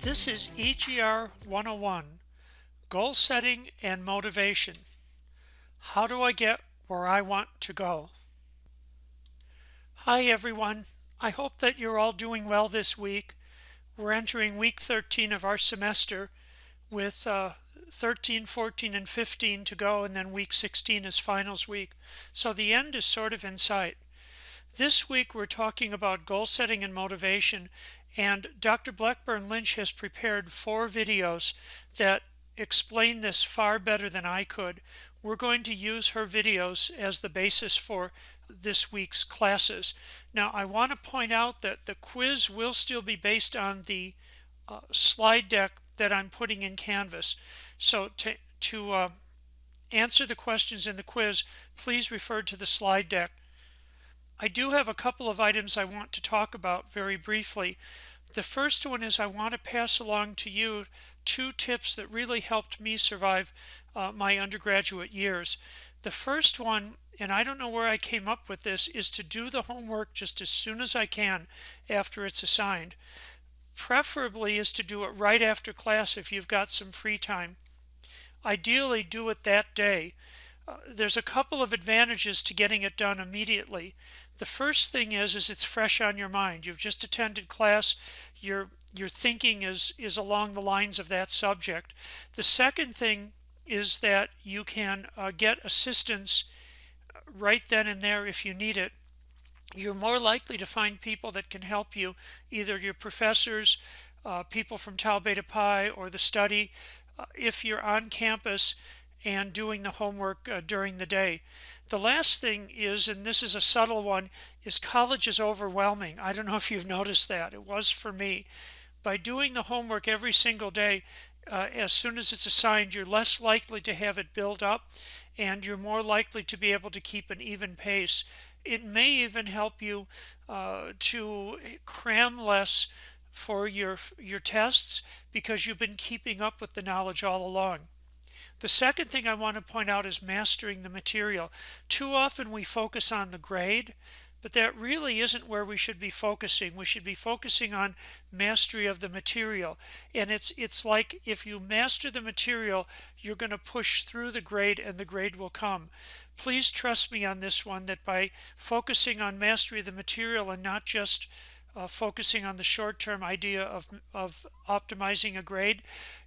This is EGR 101, Goal Setting and Motivation. How do I get where I want to go? Hi everyone, I hope that you're all doing well this week. We're entering week 13 of our semester with 13, 14, and 15 to go, and then week 16 is finals week. So the end is sort of in sight. This week we're talking about goal setting and motivation, and Dr. Blackburn Lynch has prepared 4 videos that explain this far better than I could. We're going to use her videos as the basis for this week's classes. Now, I want to point out that the quiz will still be based on the slide deck that I'm putting in Canvas. So to answer the questions in the quiz, please refer to the slide deck. I do have a couple of items I want to talk about very briefly. The first one is I want to pass along to you 2 tips that really helped me survive my undergraduate years. The first one, and I don't know where I came up with this, is to do the homework just as soon as I can after it's assigned. Preferably is to do it right after class if you've got some free time. Ideally, do it that day. There's a couple of advantages to getting it done immediately. The first thing is it's fresh on your mind. You've just attended class. Your thinking is along the lines of that subject. The second thing is that you can get assistance right then and there if you need it. You're more likely to find people that can help you, either your professors, people from Tau Beta Pi, or the study, if you're on campus and doing the homework during the day. The last thing is, and this is a subtle one, is college is overwhelming. I don't know if you've noticed that. It was for me. By doing the homework every single day, as soon as it's assigned, you're less likely to have it build up, and you're more likely to be able to keep an even pace. It may even help you to cram less for your tests because you've been keeping up with the knowledge all along. The second thing I want to point out is mastering the material. Too often we focus on the grade, but that really isn't where we should be focusing. We should be focusing on mastery of the material. And it's like if you master the material, you're going to push through the grade and the grade will come. Please trust me on this one, that by focusing on mastery of the material and not just focusing on the short-term idea of optimizing a grade,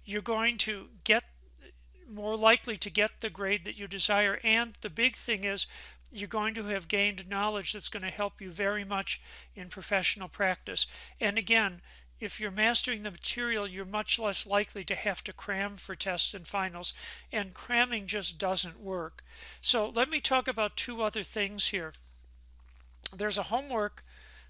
you're going to get more likely to get the grade that you desire. And the big thing is you're going to have gained knowledge that's going to help you very much in professional practice. And again, if you're mastering the material, you're much less likely to have to cram for tests and finals, and cramming just doesn't work. So let me talk about 2 other things here. There's a homework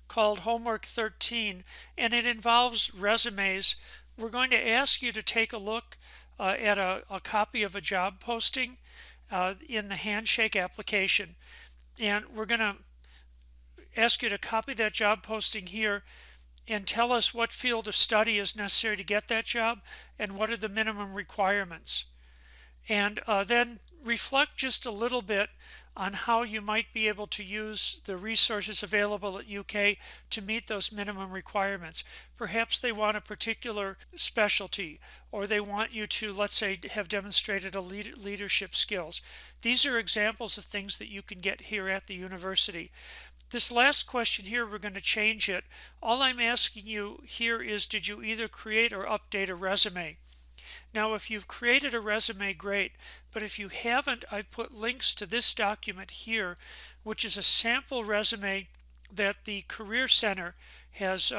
called Homework 13, and it involves resumes. We're going to ask you to take a look at a copy of a job posting in the Handshake application. And we're going to ask you to copy that job posting here and tell us what field of study is necessary to get that job and what are the minimum requirements. And then reflect just a little bit on how you might be able to use the resources available at UK to meet those minimum requirements. Perhaps they want a particular specialty, or they want you to, let's say, have demonstrated a leadership skills. These are examples of things that you can get here at the university. This last question here, we're going to change it. All I'm asking you here is, did you either create or update a resume? Now, if you've created a resume, great, but if you haven't, I've put links to this document here, which is a sample resume that the Career Center has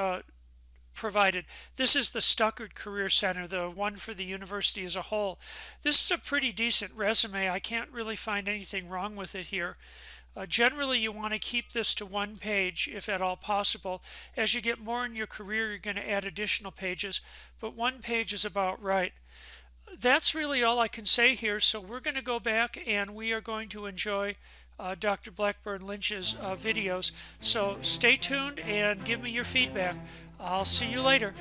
provided. This is the Stuckert Career Center, the one for the university as a whole. This is a pretty decent resume. I can't really find anything wrong with it here. Generally, you want to keep this to 1 page, if at all possible. As you get more in your career, you're going to add additional pages, but 1 page is about right. That's really all I can say here, so we're going to go back and we are going to enjoy Dr. Blackburn Lynch's videos. So stay tuned and give me your feedback. I'll see you later.